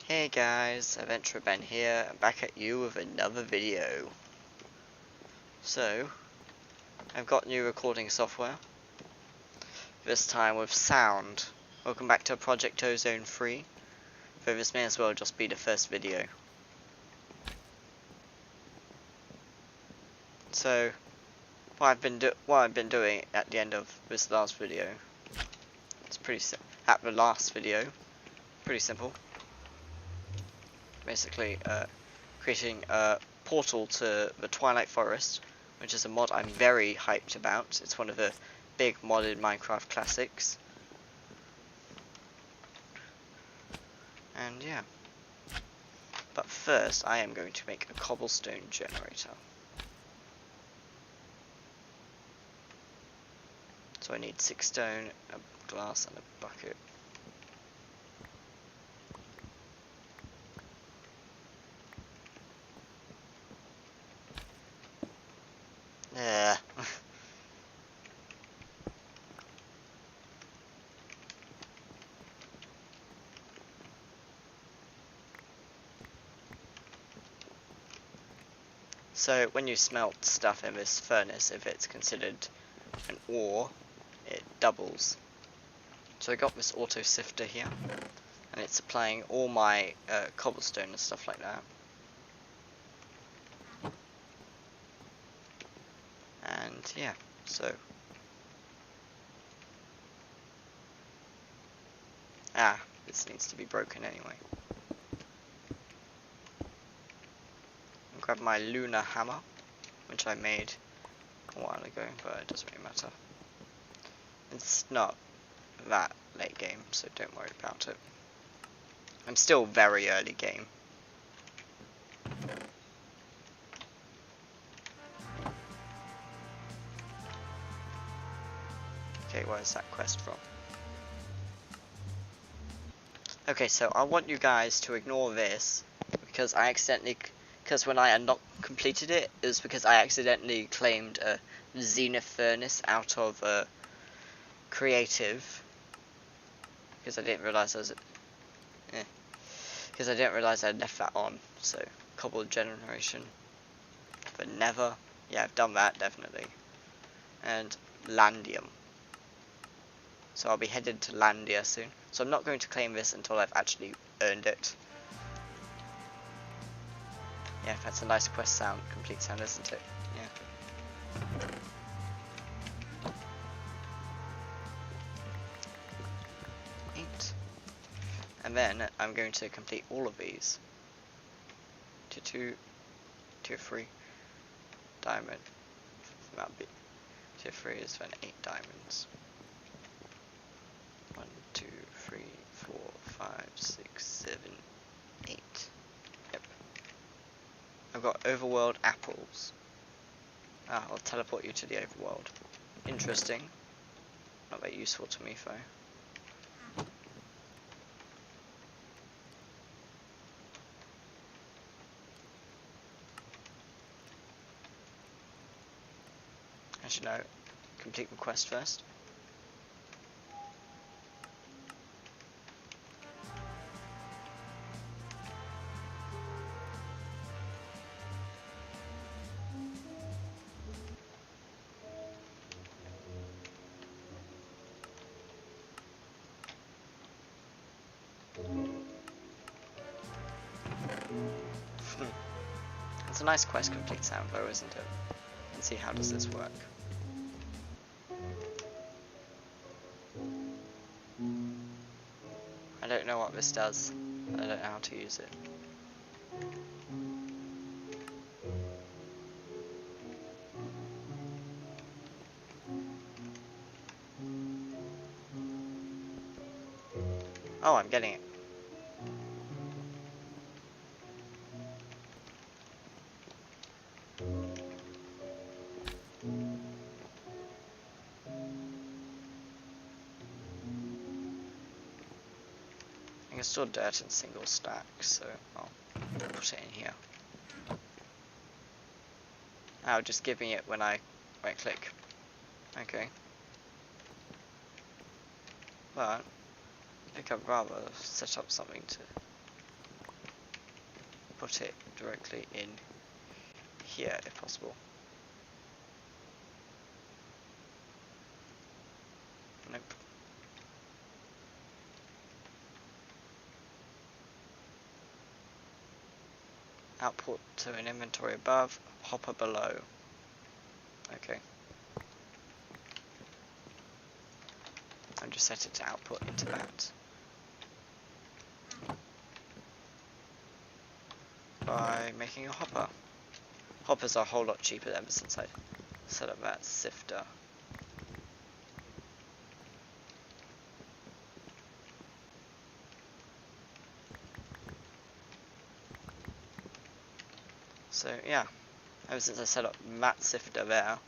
Hey guys, Adventurer Ben here, I'm back at you with another video. So, I've got new recording software, this time with sound. Welcome back to Project Ozone 3, though this may as well just be the first video. So, what I've been doing at the end of this last video, it's at the last video, pretty simple. Basically creating a portal to the Twilight Forest, which is a mod I'm very hyped about. It's one of the big modded Minecraft classics. And yeah. But first I am going to make a cobblestone generator. So I need 6 stone, a glass and a bucket. Yeah. So when you smelt stuff in this furnace, if it's considered an ore, it doubles. So I got this auto sifter here, and it's supplying all my cobblestone and stuff like that. And yeah, so this needs to be broken anyway. I'll grab my lunar hammer, which I made a while ago, but it doesn't really matter. It's not that late game, so don't worry about it. I'm still very early game. Okay, where's that quest from? Okay, so I want you guys to ignore this because when I completed it, it was because I accidentally claimed a zenith furnace out of creative, because I didn't realize I'd left that on. So cobble generation, but never. Yeah, I've done that definitely. And Landium. So I'll be headed to Landia soon. So I'm not going to claim this until I've actually earned it. Yeah, that's a nice quest sound, complete sound, isn't it? Yeah. And then I'm going to complete all of these. Tier 3 diamond. That be tier 3 is then 8 diamonds. 1, 2, 3, 4, 5, 6, 7, 8. Yep. I've got overworld apples. I'll teleport you to the overworld. Interesting. Not very useful to me though. Actually no, complete the quest first. It's a nice quest complete sound though, isn't it? Let's see, how does this work? I don't know what this does. I don't know how to use it. Oh, I'm getting it. I can store dirt in single stacks, so I'll put it in here. I'll just give me it when I right click. Okay. But I think I'd rather set up something to put it directly in here if possible. Nope. Output to an inventory above, hopper below. Okay. I'll just set it to output into that. By making a hopper. Hoppers are a whole lot cheaper ever since I set up that sifter. So yeah, ever since I set up that sifter there,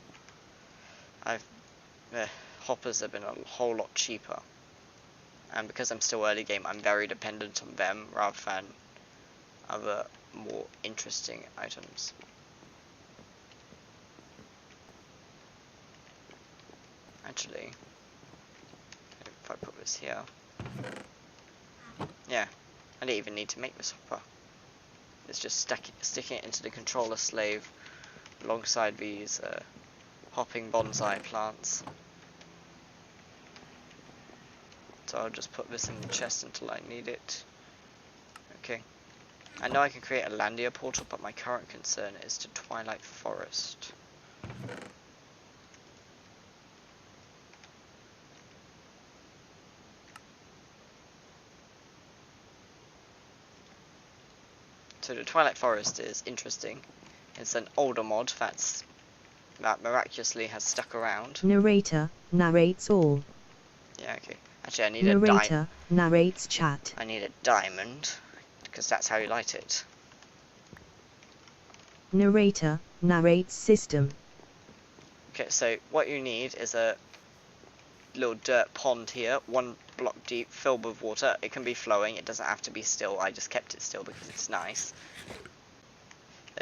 hoppers have been a whole lot cheaper. And because I'm still early game, I'm very dependent on them rather than other more interesting items. Actually, if I put this here, yeah, I don't even need to make this hopper. It's just sticking it into the controller slave alongside these hopping bonsai plants. So I'll just put this in the chest until I need it. Okay. I know I can create a Landia portal, but my current concern is to Twilight Forest. So the Twilight Forest is interesting. It's an older mod that miraculously has stuck around. Narrator narrates all. Yeah, okay. Actually, I need a diamond. Narrator narrates chat. I need a diamond, because that's how you light it. Narrator narrates system. Okay, so what you need is a little dirt pond here, 1 block deep, filled with water. It can be flowing, it doesn't have to be still. I just kept it still because it's nice.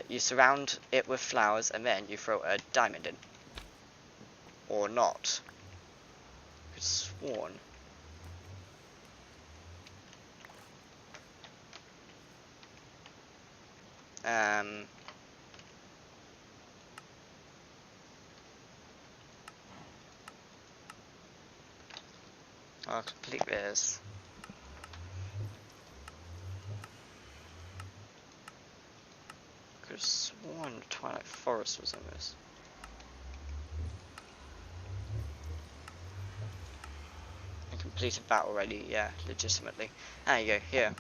You surround it with flowers and then you throw a diamond in. Or not. I could have sworn. I'll complete this. Could have sworn Twilight Forest was in this. I completed that already, yeah, legitimately. There you go, here.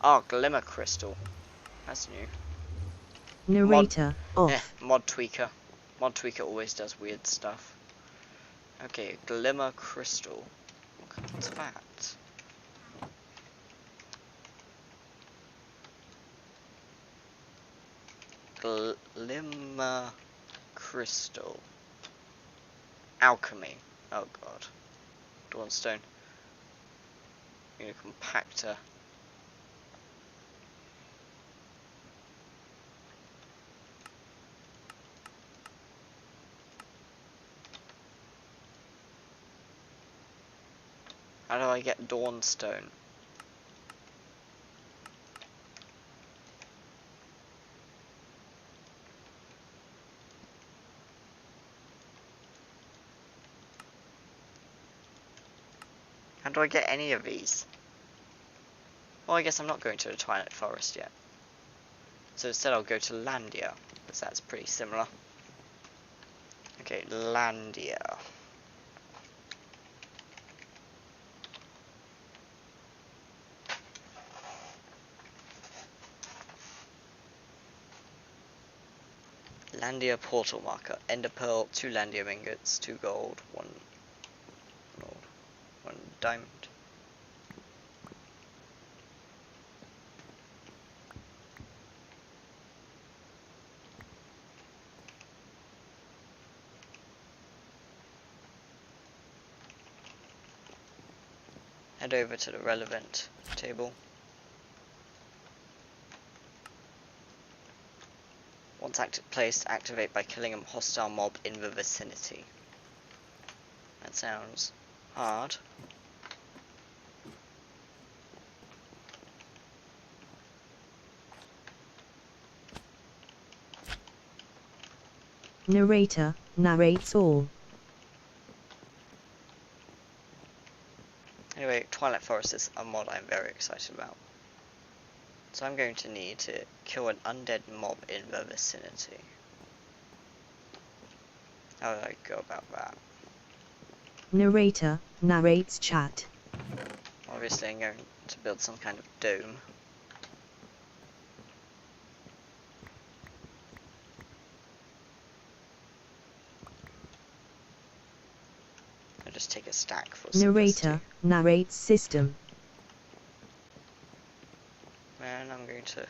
Oh, Glimmer Crystal. That's new. Narrator off. Mod tweaker. Mod tweaker always does weird stuff. Okay, Glimmer Crystal. What's that? Glimmer Crystal. Alchemy. Oh god. Dawnstone. Need a compactor. How do I get Dawnstone? How do I get any of these? Well, I guess I'm not going to the Twilight Forest yet. So instead I'll go to Landia, because that's pretty similar. Okay, Landia. Landia portal marker. Ender pearl, 2 Landia ingots, 2 gold, 1 diamond. Head over to the relevant table. Once placed, activate by killing a hostile mob in the vicinity. That sounds hard. Narrator narrates all. Anyway, Twilight Forest is a mod I'm very excited about. So I'm going to need to kill an undead mob in the vicinity. How do I go about that? Narrator narrates chat. Obviously I'm going to build some kind of dome. I'll just take a stack for Narrator narrates system. And I'm going to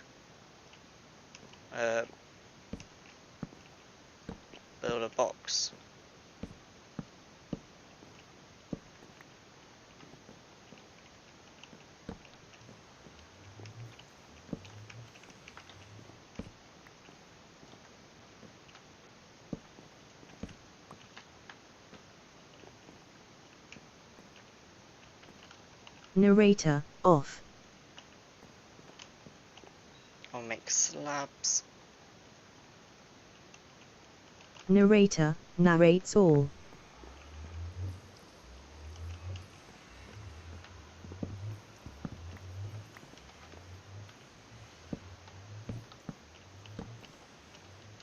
build a box. Narrator off. I'll make slabs. Narrator narrates all.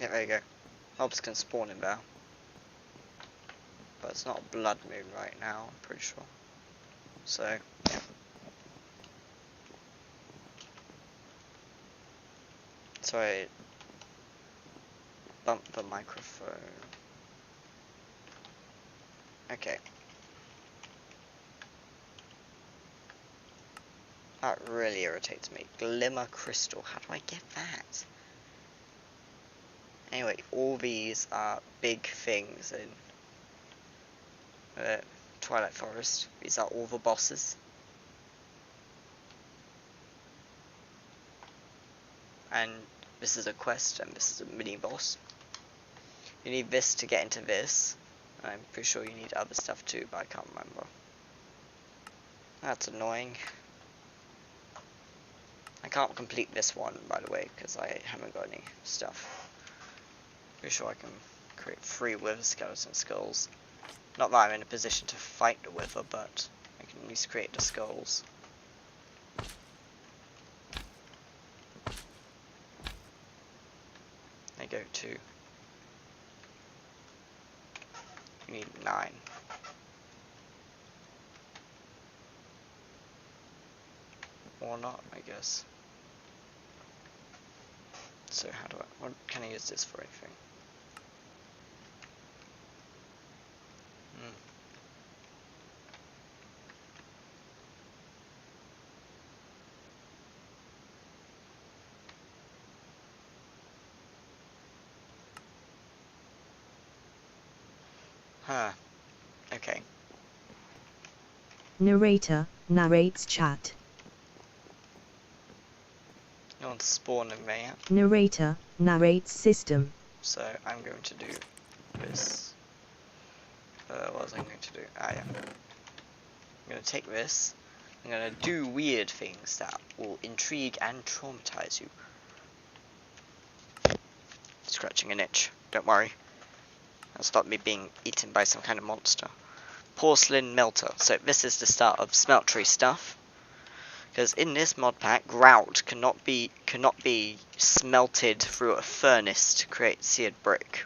Yeah, there you go. Mobs can spawn in there. But it's not a blood moon right now, I'm pretty sure. So, yeah. Sorry. Bump the microphone. Okay. That really irritates me. Glimmer crystal. How do I get that? Anyway, all these are big things in Twilight Forest. These are all the bosses. And this is a quest, and this is a mini boss. You need this to get into this. I'm pretty sure you need other stuff too, but I can't remember. That's annoying. I can't complete this one, by the way, because I haven't got any stuff. Pretty sure I can create 3 wither skeleton skulls. Not that I'm in a position to fight the wither, but I can at least create the skulls. I go to... You need 9. Or not, I guess. So how do I... What can I use this for anything? Huh. Okay. Narrator narrates chat. No one's spawning me yet. Narrator narrates system. So I'm going to do this. What was I going to do? Ah, yeah. I'm going to take this. I'm going to do weird things that will intrigue and traumatize you. Scratching an itch. Don't worry. That'll stop me being eaten by some kind of monster. Porcelain Melter. So this is the start of smeltery stuff. Because in this mod pack, grout cannot be smelted through a furnace to create seared brick.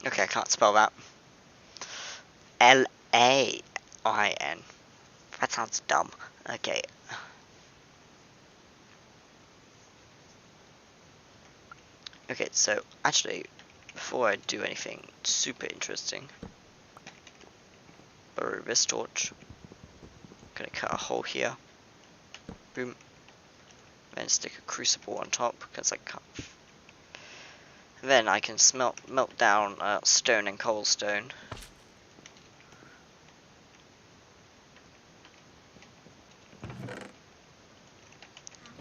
Okay, I can't spell that. L-A-I-N. That sounds dumb. Okay. Okay, so actually, before I do anything super interesting, borrow this torch. I'm gonna cut a hole here. Boom. Then stick a crucible on top because I can't. Then I can melt down stone and cobblestone.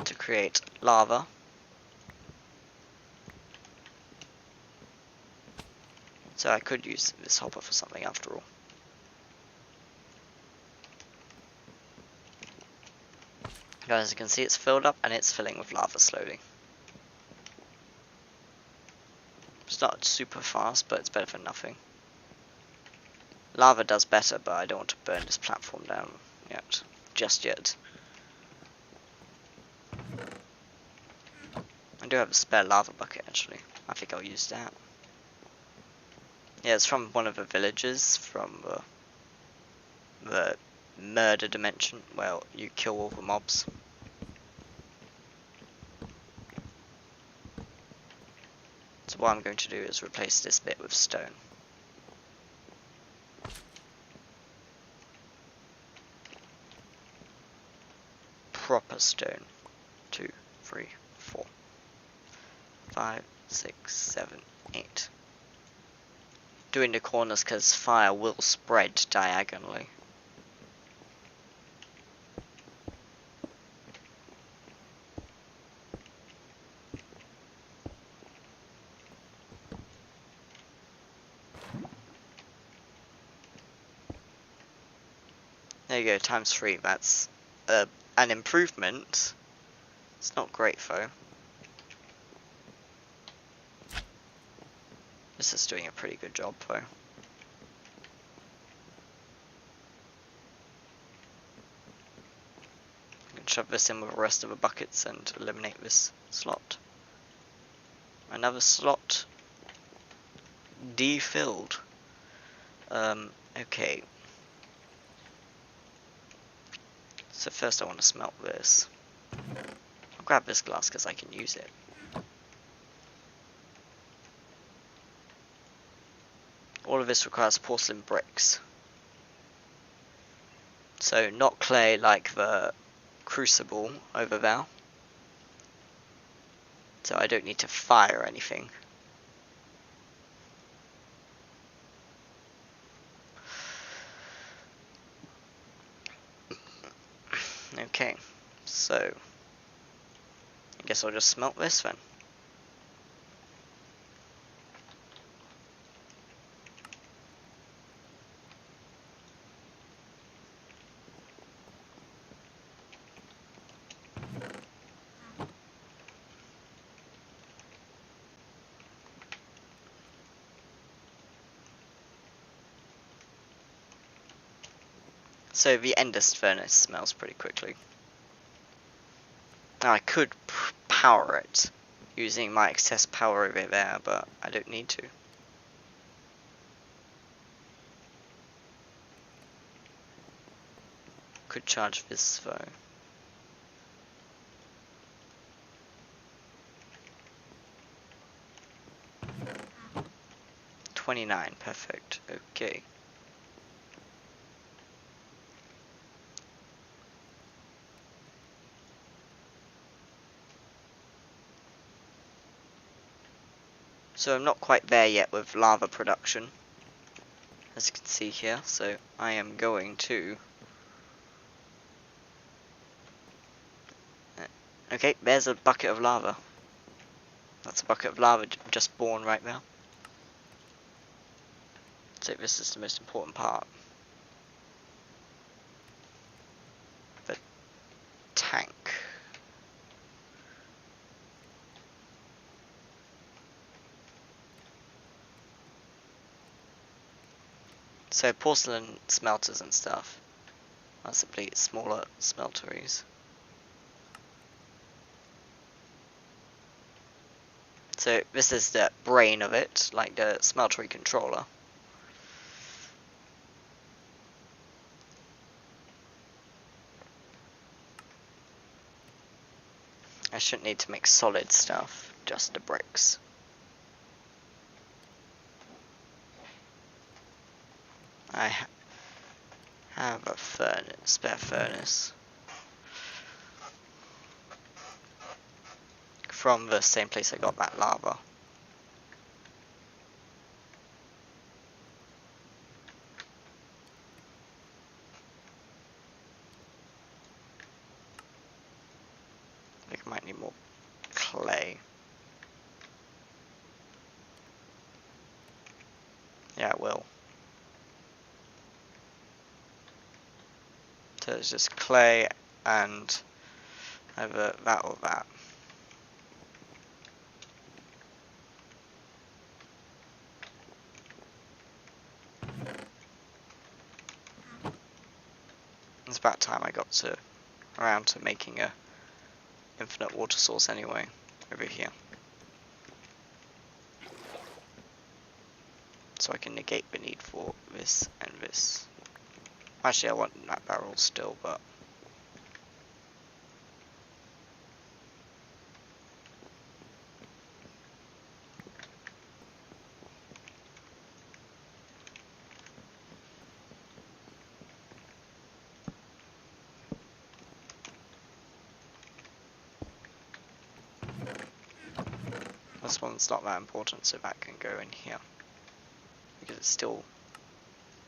To create lava. So I could use this hopper for something after all. As you can see, it's filled up and it's filling with lava slowly. It's not super fast, but it's better than nothing. Lava does better, but I don't want to burn this platform down yet. Just yet. I do have a spare lava bucket actually. I think I'll use that. Yeah, it's from one of the villages from the murder dimension. Well, you kill all the mobs. So what I'm going to do is replace this bit with stone. Proper stone. 2, 3, 4, 5, 6, 7, 8. Doing the corners because fire will spread diagonally. There you go, times 3. That's an improvement. It's not great though. This is doing a pretty good job though. I can shove this in with the rest of the buckets and eliminate this slot. Another slot defilled. Okay. So first I want to smelt this. I'll grab this glass because I can use it. All of this requires porcelain bricks. So not clay like the Crucible over there. So I don't need to fire anything. Okay, so I guess I'll just smelt this then. So the endest furnace smells pretty quickly. Now I could power it using my excess power over there, but I don't need to. Could charge this though. $29, perfect. Okay. So I'm not quite there yet with lava production, as you can see here, so I am going to... Okay, there's a bucket of lava. That's a bucket of lava just born right now. So this is the most important part. The tank. So porcelain smelters and stuff are simply smaller smelteries. So this is the brain of it, like the smeltery controller. I shouldn't need to make solid stuff, just the bricks. I have a spare furnace from the same place I got that lava. I think I might need more clay. So it's just clay and either that or that. It's about time I got around to making a infinite water source anyway, over here. So I can negate the need for this and this. Actually, I want that barrel still, but... this one's not that important, so that can go in here. Because it still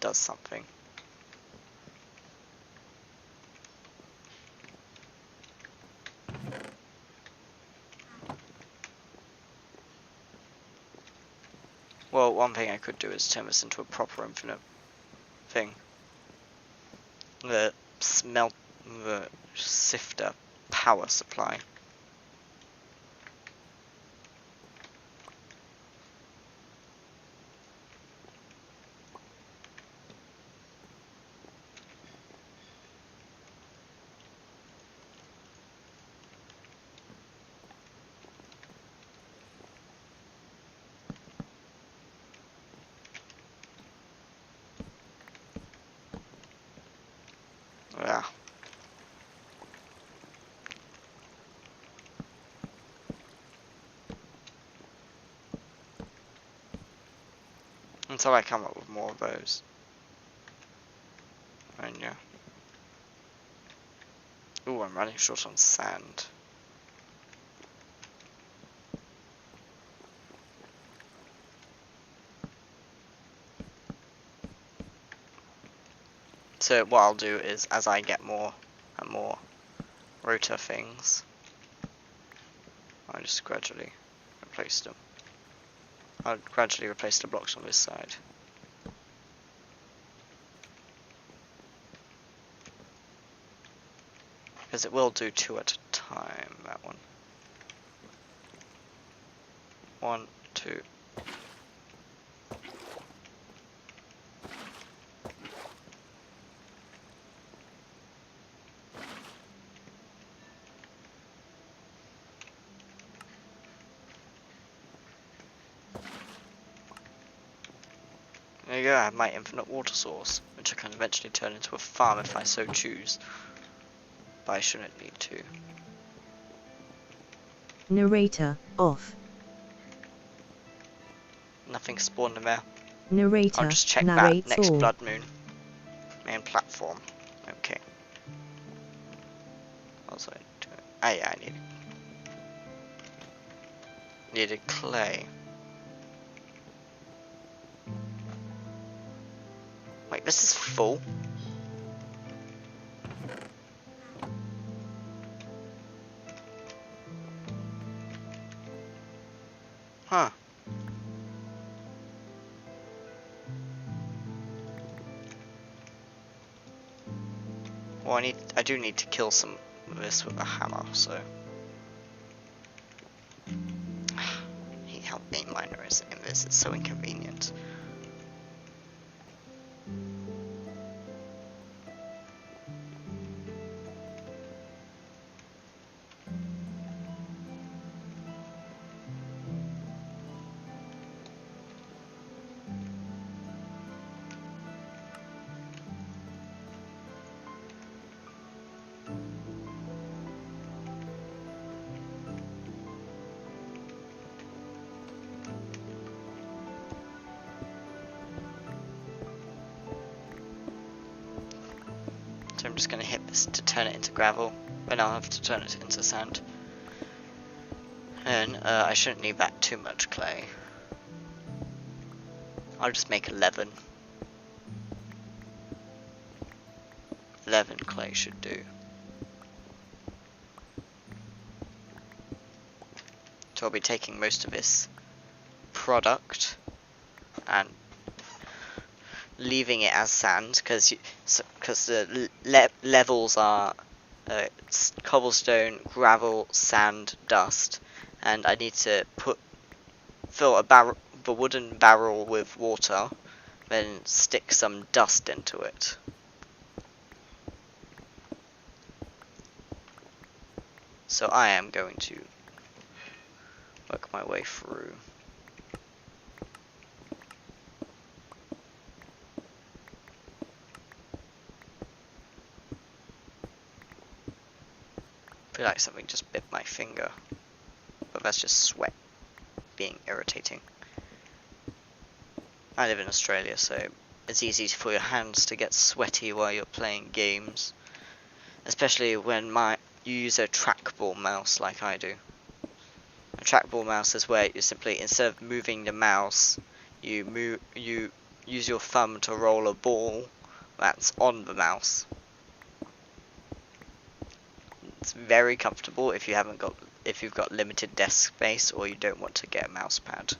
does something. Well, one thing I could do is turn this into a proper infinite thing. The sifter power supply. Yeah. Until I come up with more of those. And yeah. Ooh, I'm running short on sand. So what I'll do is, as I get more and more rotor things, I'll just gradually replace them. I'll gradually replace the blocks on this side. Because it will do 2 at a time, that one. 1, 2. There you go, I have my infinite water source, which I can eventually turn into a farm if I so choose. But I shouldn't need to. Narrator off. Nothing spawned in there. Narrator I'll just check that narrates next all. blood moon. Main platform. Okay. What was I doing? Ah yeah, I needed clay. Wait, this is full? Huh. Well, I do need to kill some of this with a hammer, so. I hate how main miner is in this, it's so inconvenient. So I'm just going to hit this to turn it into gravel, then I'll have to turn it into sand. And I shouldn't need that too much clay. I'll just make 11. 11 clay should do. So I'll be taking most of this product and leaving it as sand, because because the levels are cobblestone, gravel, sand, dust, and I need to fill the wooden barrel with water, then stick some dust into it. So I am going to work my way through. I feel like something just bit my finger, but that's just sweat being irritating. I live in Australia, so it's easy for your hands to get sweaty while you're playing games, especially when you use a trackball mouse like I do. A trackball mouse is where you simply, instead of moving the mouse, you use your thumb to roll a ball that's on the mouse. It's very comfortable if you've got limited desk space or you don't want to get a mouse pad.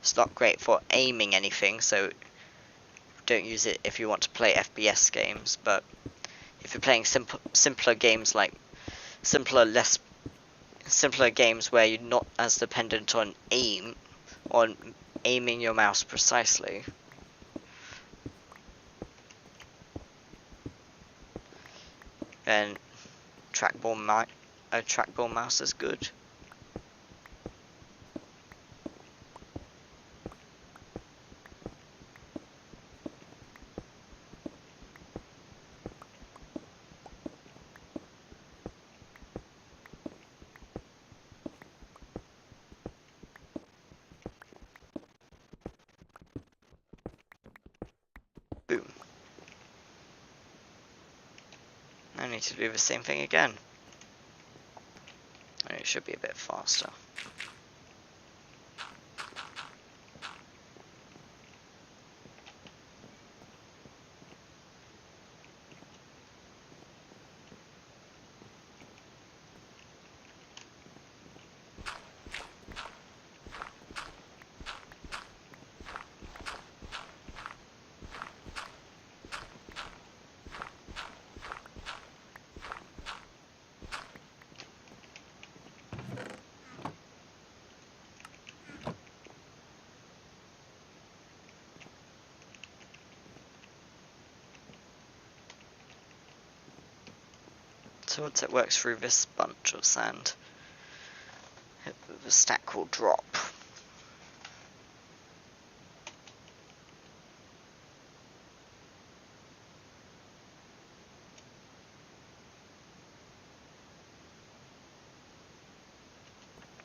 It's not great for aiming anything, so don't use it if you want to play FPS games, but if you're playing simpler games like simpler games where you're not as dependent on aiming your mouse precisely, then a trackball mouse is good. Boom. I need to do the same thing again. And it should be a bit faster. So once it works through this bunch of sand, the stack will drop.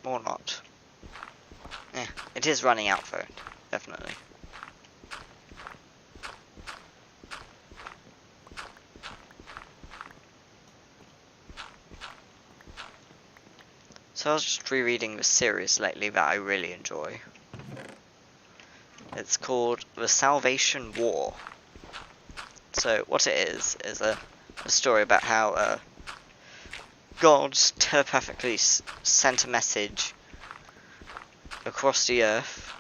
Or not. Yeah, it is running out though, definitely. So I was just rereading this series lately that I really enjoy. It's called The Salvation War. So what it is a story about how God telepathically sent a message across the earth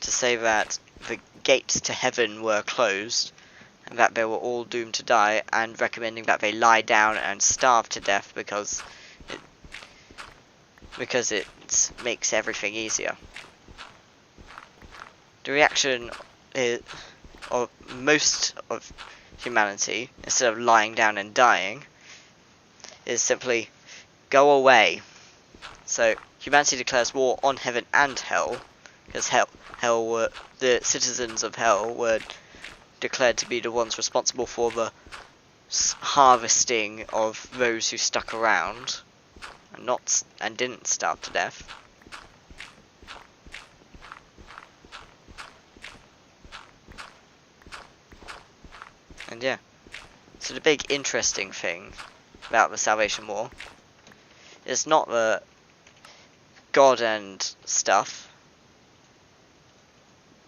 to say that the gates to heaven were closed and that they were all doomed to die, and recommending that they lie down and starve to death because it makes everything easier. The reaction of most of humanity, instead of lying down and dying, is simply go away. So humanity declares war on heaven and hell, because the citizens of hell were declared to be the ones responsible for the harvesting of those who stuck around and didn't starve to death. And yeah, so the big interesting thing about the Salvation War is not the God and stuff,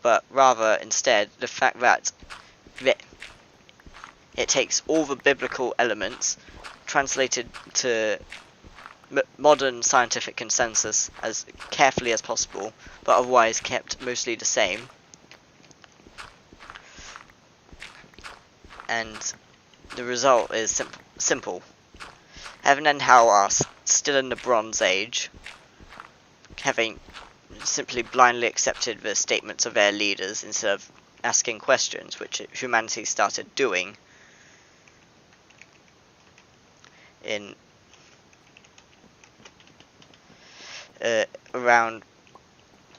but rather instead the fact that it takes all the biblical elements translated to modern scientific consensus as carefully as possible, but otherwise kept mostly the same. And the result is simple. Heaven and hell are still in the Bronze Age, having simply blindly accepted the statements of their leaders instead of asking questions, which humanity started doing in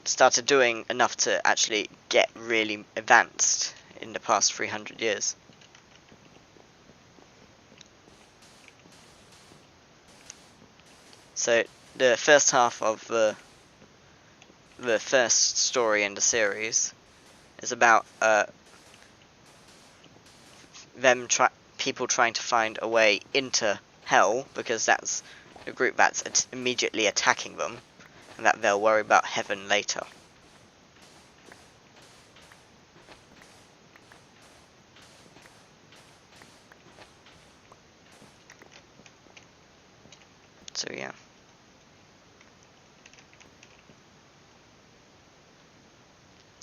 started doing enough to actually get really advanced in the past 300 years. So the first half of the first story in the series is about people trying to find a way into hell, because that's the group that's immediately attacking them, and that they'll worry about heaven later. So yeah.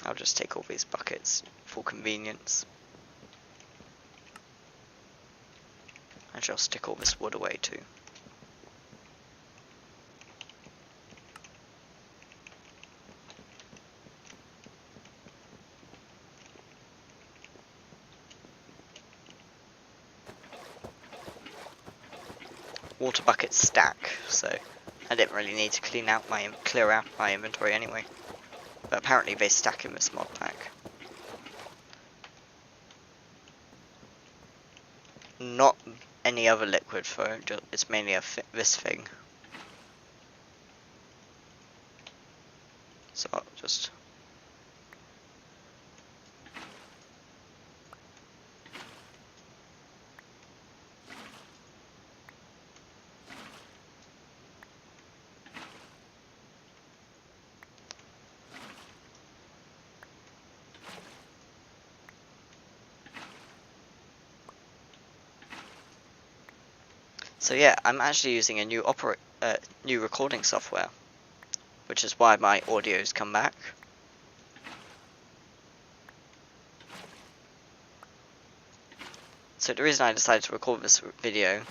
I'll just take all these buckets for convenience. Actually, I'll stick all this wood away too. Water buckets stack, so I didn't really need to clear out my inventory anyway. But apparently they stack in this mod pack. Not any other liquid though, it's mainly this thing. So I'll just... So yeah, I'm actually using a new recording software, which is why my audio's come back. So the reason I decided to record this video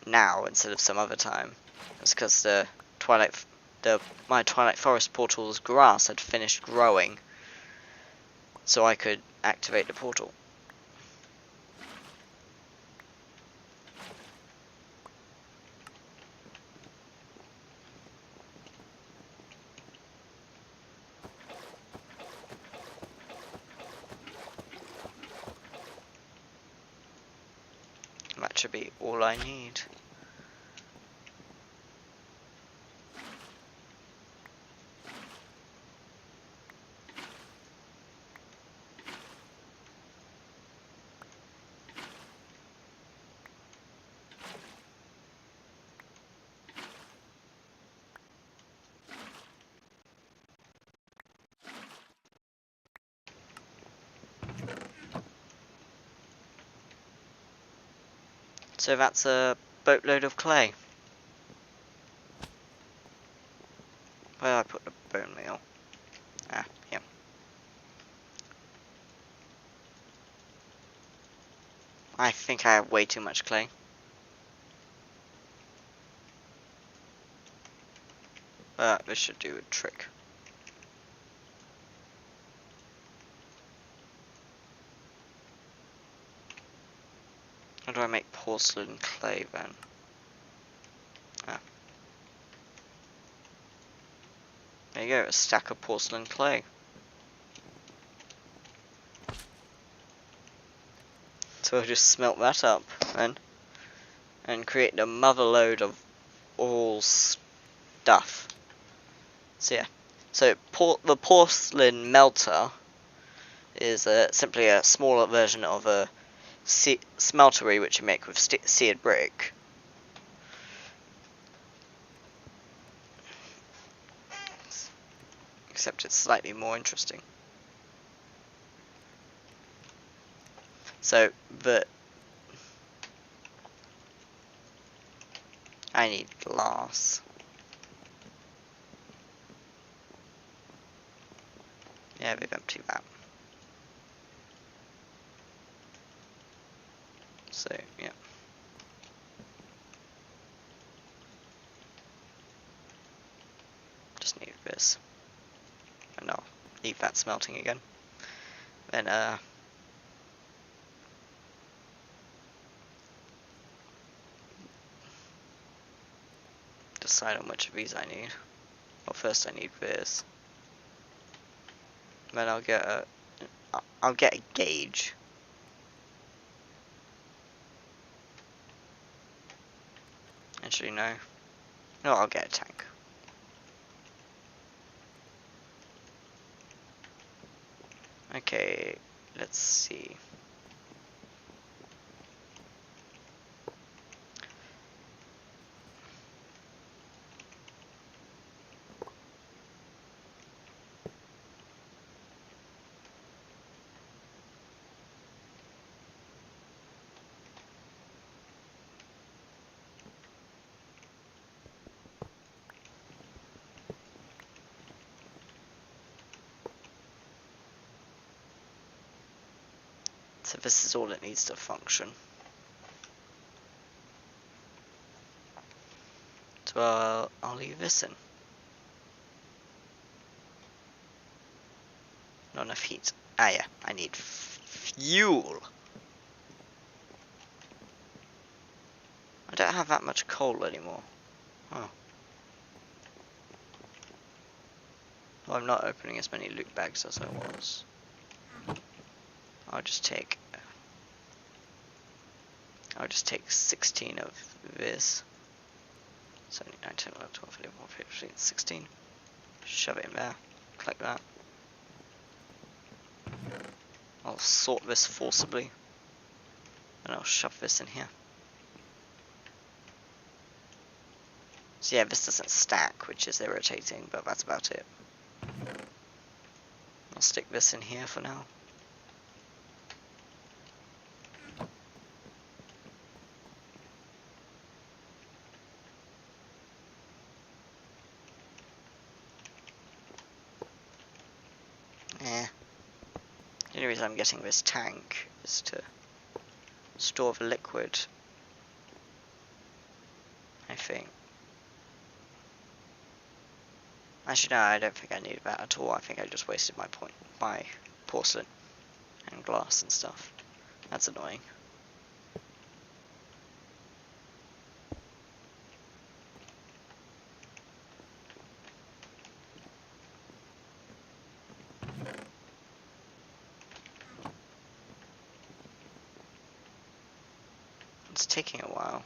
now instead of some other time is because my Twilight Forest portal's grass had finished growing, so I could activate the portal. That should be all I need. So that's a boatload of clay. Where did I put the bone meal? Ah, yeah. I think I have way too much clay. But this should do a trick. How do I make porcelain clay then? Ah. There you go, a stack of porcelain clay. So I'll just smelt that up then, and create a mother load of all stuff. So yeah, so the Porcelain Melter is simply a smaller version of a smeltery which you make with seared brick. Except it's slightly more interesting. So I need glass. Yeah, we've emptied that. So, yeah. Just need this. And I'll leave that smelting again. Then, decide on which of these I need. Well, first I need this. Then I'll get a gauge. Actually, no. No, I'll get a tank. Okay, let's see. So this is all it needs to function. So I'll leave this in. Not enough heat. Ah yeah, I need fuel. I don't have that much coal anymore. Oh. Well, I'm not opening as many loot bags as I was. I'll just take 16 of this. 7, 9, 10, 11, 12, 13, 14, 15, 16. Shove it in there. Click that. I'll sort this forcibly. And I'll shove this in here. So yeah, this doesn't stack, which is irritating, but that's about it. I'll stick this in here for now. The only reason I'm getting this tank is to store the liquid, I think. Actually no, I don't think I needed that at all. I think I just wasted my porcelain and glass and stuff. That's annoying. It's taking a while.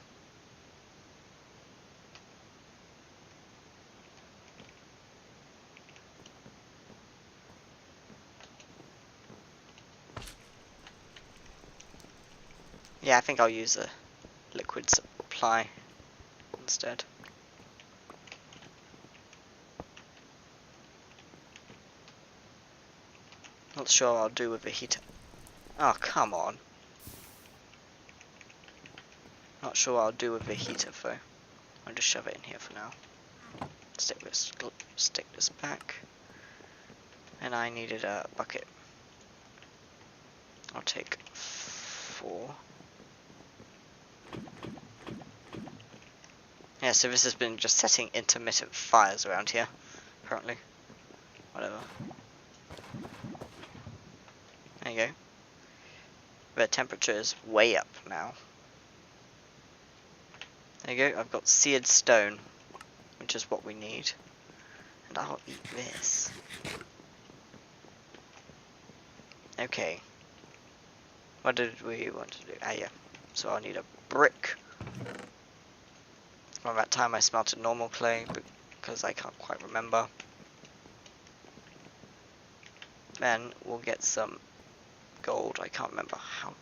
Yeah, I think I'll use a liquid supply instead. Not sure what I'll do with the heater. Oh, come on. Not sure what I'll do with the heater though. I'll just shove it in here for now. Stick this back. And I needed a bucket. I'll take 4. Yeah, so this has been just setting intermittent fires around here, apparently. Whatever. There you go. The temperature is way up now. There you go, I've got seared stone, which is what we need. And I'll eat this. Okay. What did we want to do? Ah yeah. So I'll need a brick. From that time I smelted normal clay, because I can't quite remember. Then we'll get some gold, I can't remember how.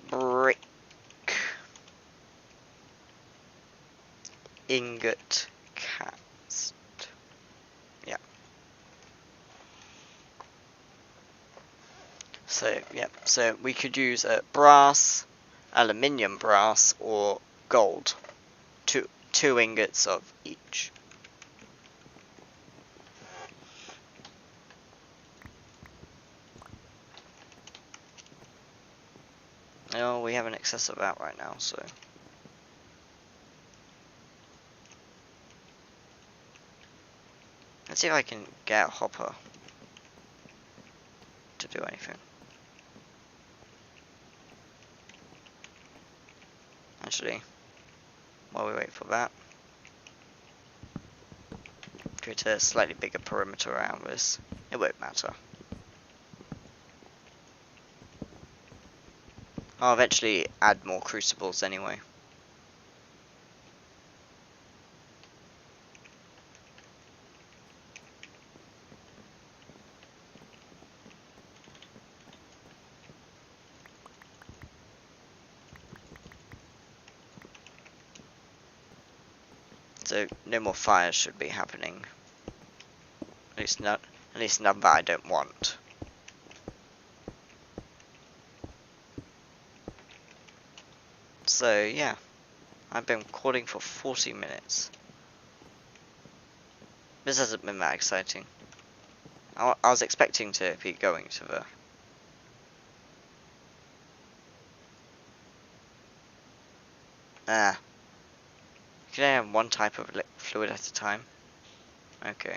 Brick. Ingot cast. Yeah. So, yeah, so we could use brass, aluminium, brass, or gold. Two ingots of each. Oh, we have an excess of that right now, so. Let's see if I can get a hopper to do anything. Actually, while we wait for that, create a slightly bigger perimeter around this. It won't matter. I'll eventually add more crucibles anyway. So no more fires should be happening. At least none that I don't want. So yeah, I've been recording for 40 minutes. This hasn't been that exciting. I was expecting to be going to the... Can I have one type of fluid at a time? Okay.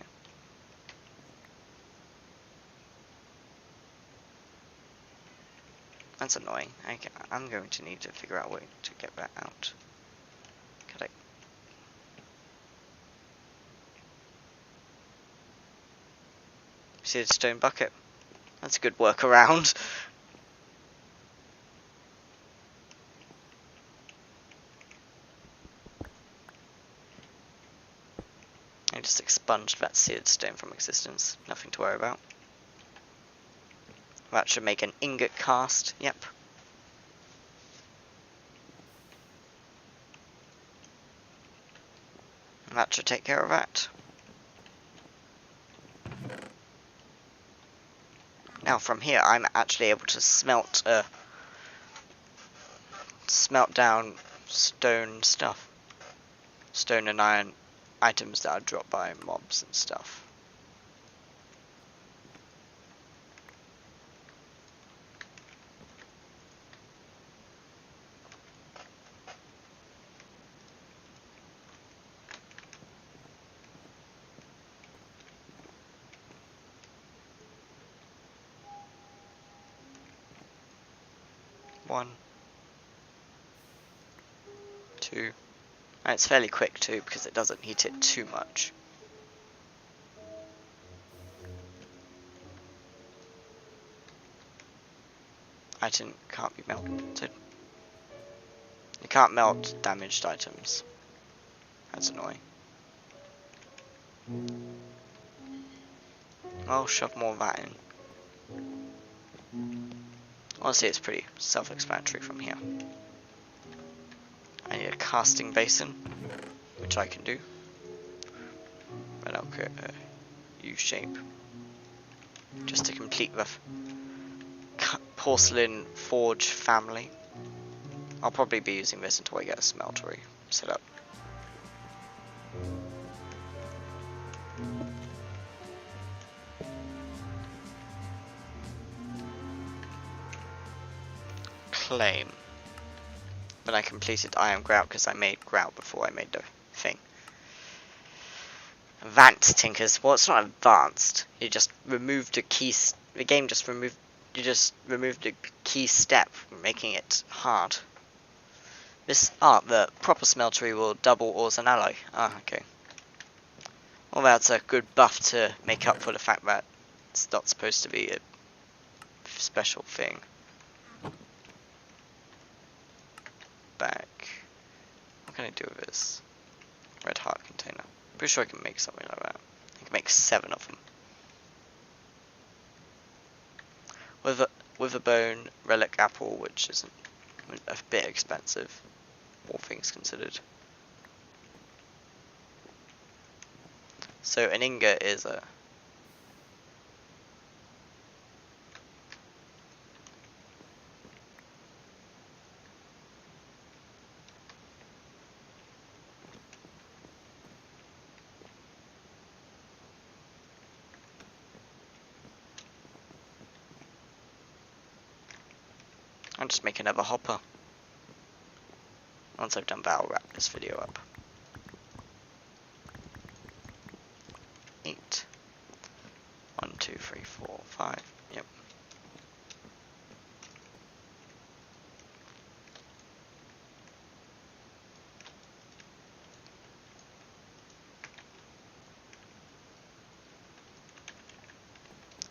That's annoying. I'm going to need to figure out a way to get that out. Could I... See the stone bucket? That's a good workaround. I just expunged that seared stone from existence. Nothing to worry about. That should make an ingot cast. Yep. That should take care of that. Now from here I'm actually able to smelt down stone stuff. Stone and iron items that are dropped by mobs and stuff. One, two. And it's fairly quick too because it doesn't heat it too much. Item can't be melted. You can't melt damaged items. That's annoying. I'll shove more of that in. Honestly, it's pretty self-explanatory from here. I need a casting basin, which I can do. But I'll create a U-shape. Just to complete the porcelain forge family. I'll probably be using this until I get a smeltery set up. Claim. But I completed iron grout because I made grout before I made the thing. Advanced tinkers. Well, it's not advanced. You just removed a key. The game just removed. You just removed a key step, making it hard. This the proper smeltery will double ores and alloy. Ah, okay. Well, that's a good buff to make up for the fact that it's not supposed to be a special thing. Back. What can I do with this? Red heart container. Pretty sure I can make something like that. I can make 7 of them. With a bone relic apple, which isn't a bit expensive, all things considered. So an ingot is a... I'll just make another hopper. Once I've done that, I'll wrap this video up. 8. 1, 2, 3, 4, 5. Yep.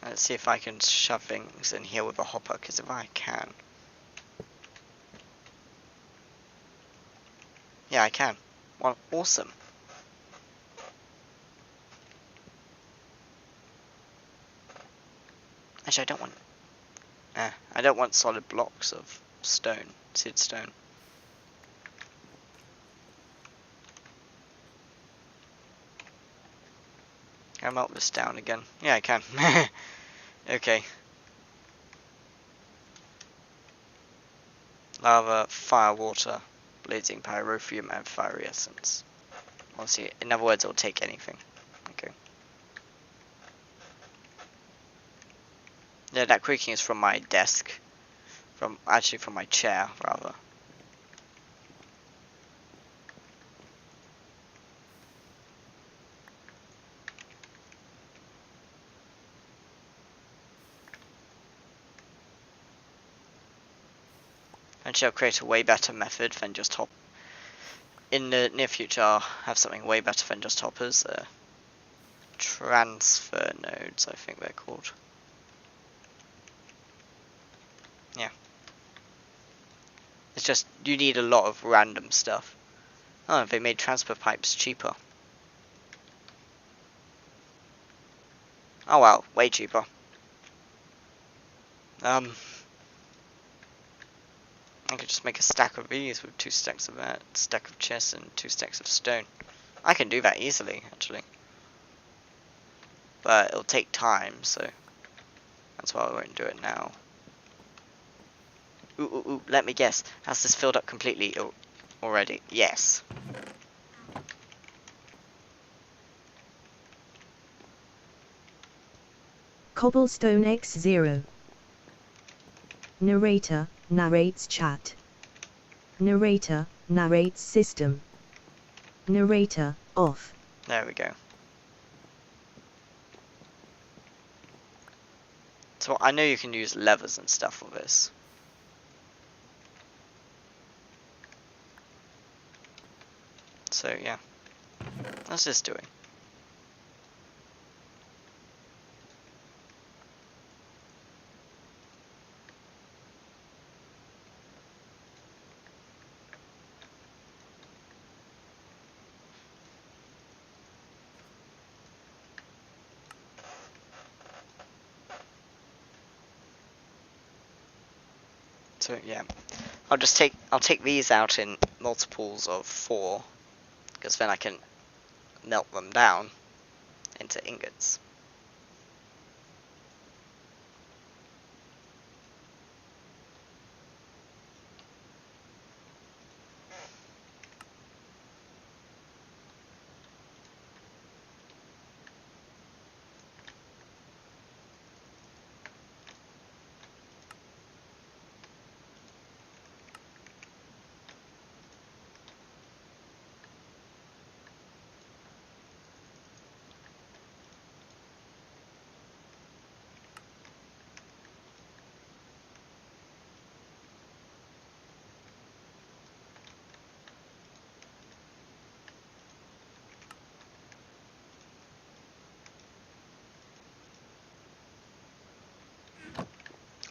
Let's see if I can shove things in here with a hopper, because if I can. Yeah, I can. Well, awesome. Actually, I don't want solid blocks of stone, seed stone. Can I melt this down again? Yeah, I can. Okay. Lava, fire, water, blazing pyrotheum, and fiery essence. Obviously, in other words, it'll take anything. Okay. Yeah, that creaking is from my desk. Actually from my chair, rather. Actually, I'll create a way better method than just hop. In the near future, I'll have something way better than just hoppers. Transfer nodes, I think they're called. Yeah. It's just, you need a lot of random stuff. Oh, they made transfer pipes cheaper. Oh wow, way cheaper. I could just make a stack of these with 2 stacks of that, stack of chests and 2 stacks of stone. I can do that easily, actually. But it'll take time, so that's why I won't do it now. Ooh, let me guess. Has this filled up completely already? Yes. Cobblestone X0. Narrator narrates chat. Narrator narrates system. Narrator off. There we go. So I know you can use levers and stuff for this. So yeah. What's this doing? So yeah, I'll take these out in multiples of 4, because then I can melt them down into ingots.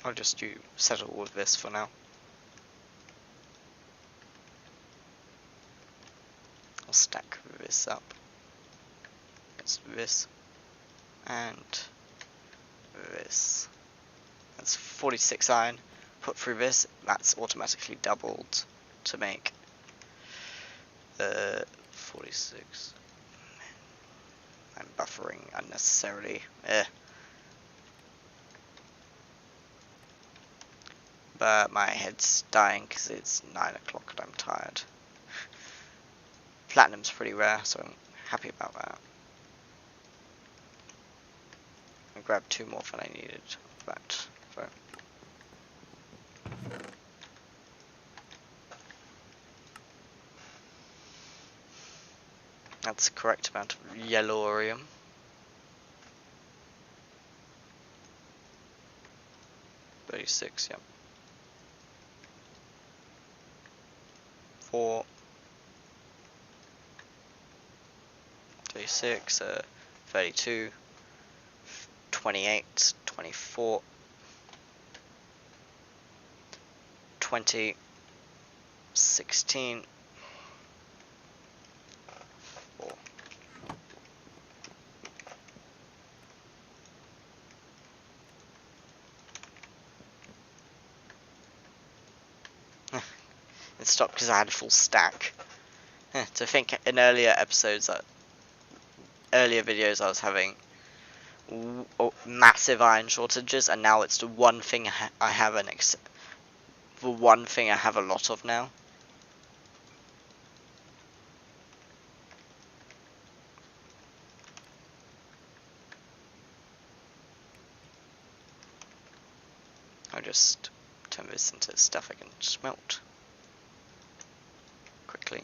I'll just settle with this for now. I'll stack this up against this and this. That's 46 iron. Put through this, that's automatically doubled to make 46. I'm buffering unnecessarily. But my head's dying because it's 9 o'clock and I'm tired. Platinum's pretty rare, so I'm happy about that. I grabbed 2 more than I needed. That. So. That's the correct amount of yellorium. $36, yep. 4. 36, 32, 28, 24, 20, 16, 4. It stopped because I had a full stack. To think in earlier episodes, earlier videos, I was having massive iron shortages, and now it's the one thing I have the one thing I have a lot of now. I'll just turn this into stuff I can smelt quickly.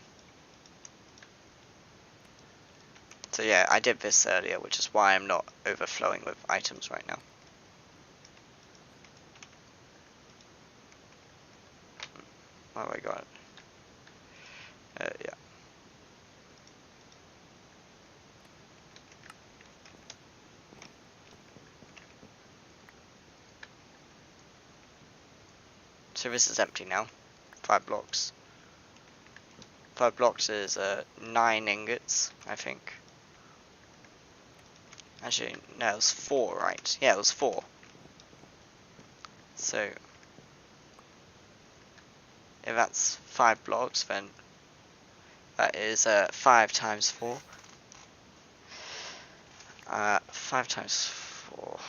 So yeah, I did this earlier, which is why I'm not overflowing with items right now. What have I got? Yeah. So this is empty now. 5 blocks. 5 blocks is 9 ingots, I think. Actually, no, it was 4, right? Yeah, it was 4. So, if that's 5 blocks, then that is 5 times 4. 5 times 4.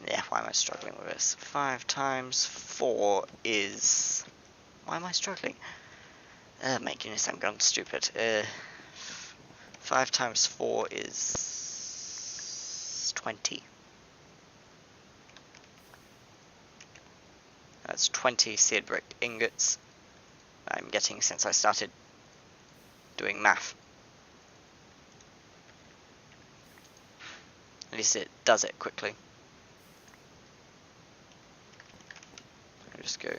Yeah, why am I struggling with this? 5 times 4 is... Why am I struggling? My goodness, I'm gone stupid. 5 times 4 is 20. That's 20 seared brick ingots I'm getting since I started doing math. At least it does it quickly. I'll just go.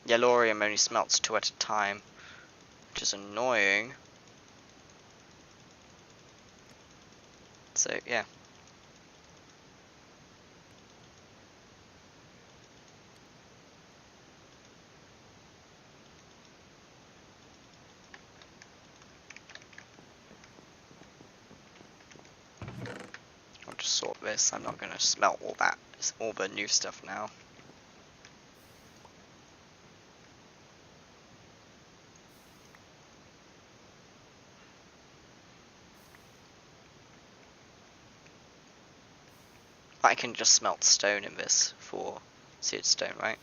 Yellorium only smelts 2 at a time, which is annoying. So yeah. I'll just sort this. I'm not going to smelt all that. It's all the new stuff now. But I can just smelt stone in this for seared stone, right?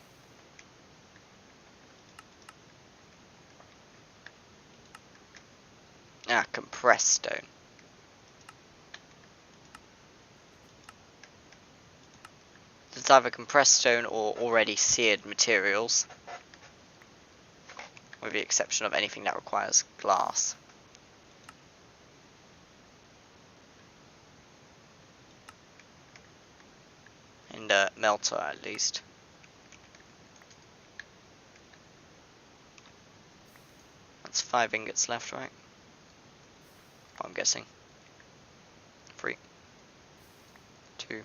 Ah, compressed stone. It's either compressed stone or already seared materials, with the exception of anything that requires glass. And melter, at least. That's 5 ingots left, right? I'm guessing. 3, 2.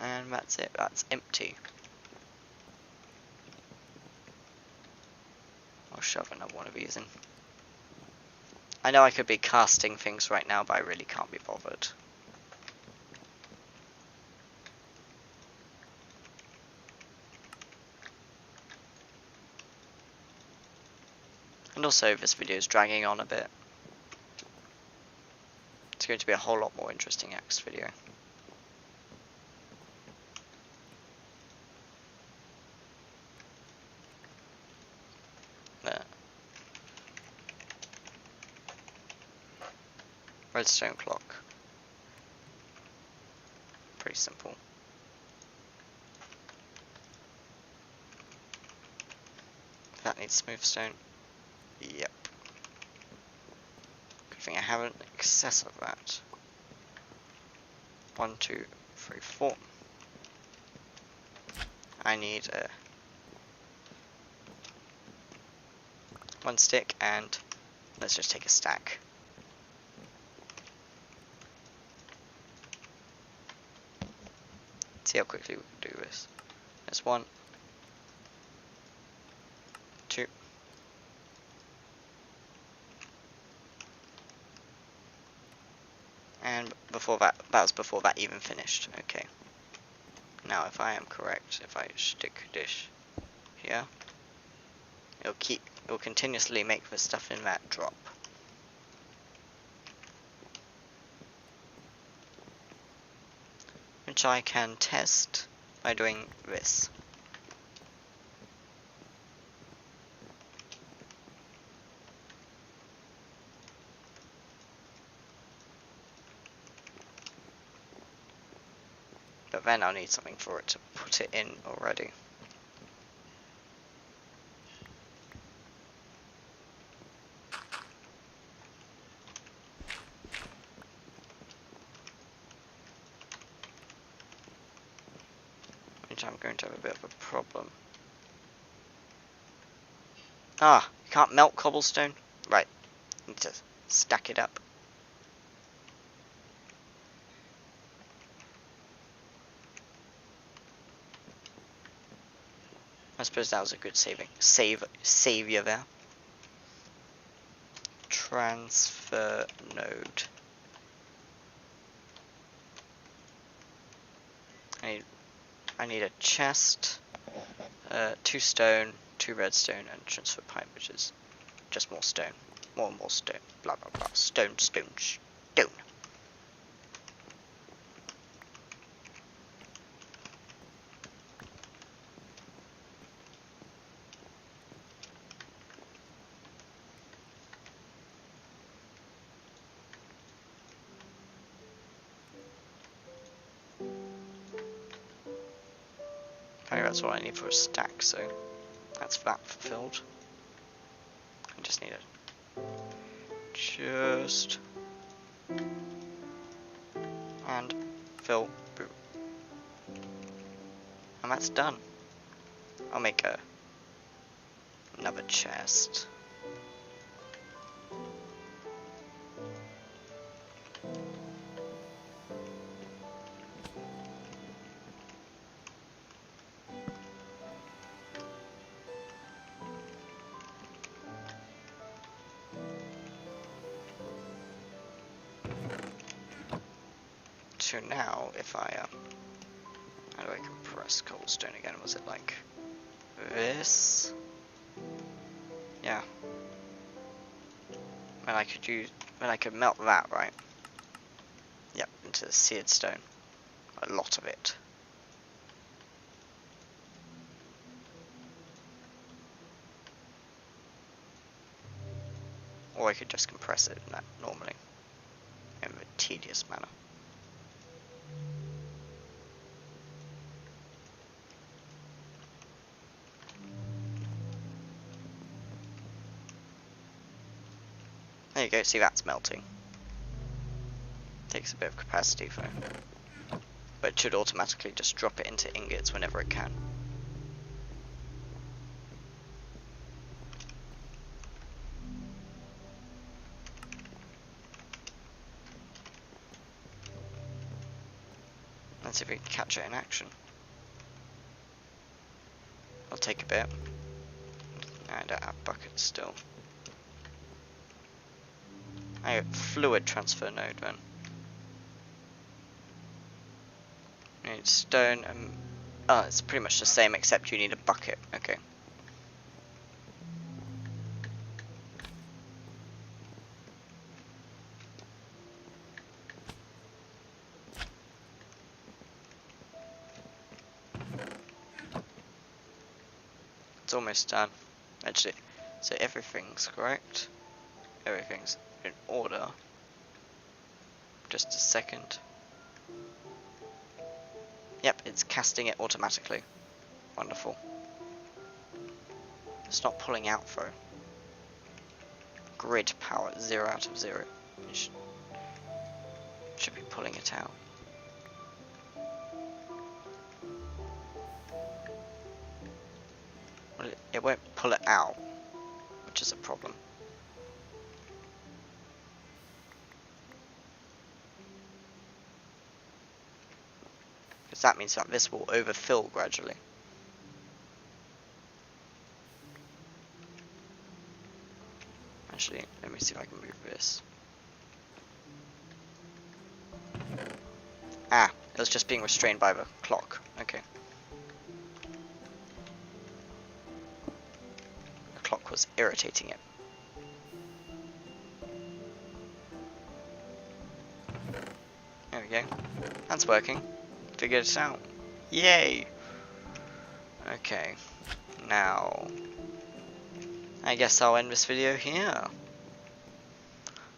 And that's it, that's empty. I'll shove another one of these in. I know I could be casting things right now, but I really can't be bothered. And also, this video is dragging on a bit. It's going to be a whole lot more interesting next video. There. Redstone clock. Pretty pretty simple. That needs smooth stone. Yep. Good thing I have an excess of that. 1, 2, 3, 4. I need 1 stick, and let's just take a stack. See how quickly we can do this. There's 1, 2. And before that was before that even finished. Okay. Now if I am correct, if I stick this here, it'll continuously make the stuff in that drop. Which I can test by doing this. But then I'll need something for it to put it in already. Which I'm going to have a bit of a problem. Ah, you can't melt cobblestone? Right, need to stack it up. I suppose that was a good savior there. Transfer node. I need a chest, 2 stone, 2 redstone, and transfer pipe, which is just more stone. More and more stone. Blah blah blah. Stone, stone, stone. That's what I need for a stack, so that's that fulfilled. I just need it. Just and fill, boom. And that's done. I'll make another chest. So now, if I, how do I compress cobblestone again? Was it like this? Yeah. And I could melt that, right? Yep, into the seared stone. A lot of it. Or I could just compress it in that normally, in a tedious manner. There you go, see that's melting. Takes a bit of capacity though. But it should automatically just drop it into ingots whenever it can. Let's see if we can catch it in action. I'll take a bit. I don't have buckets still. I got fluid transfer node then. You need stone and oh, it's pretty much the same except you need a bucket. Okay. It's almost done. Actually, so everything's correct. Everything's in order. Just a second. Yep, it's casting it automatically. Wonderful. It's not pulling out though. Grid power 0 out of 0. It should be pulling it out. Well, it won't pull it out, which is a problem. Because that means that this will overfill gradually. Actually, let me see if I can move this. Ah, it was just being restrained by the clock. Okay. The clock was irritating it. There we go. That's working. Figured it out. Yay! Okay. Now, I guess I'll end this video here.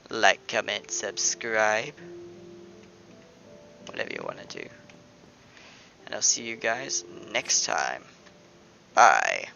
Like, comment, subscribe. Whatever you want to do. And I'll see you guys next time. Bye.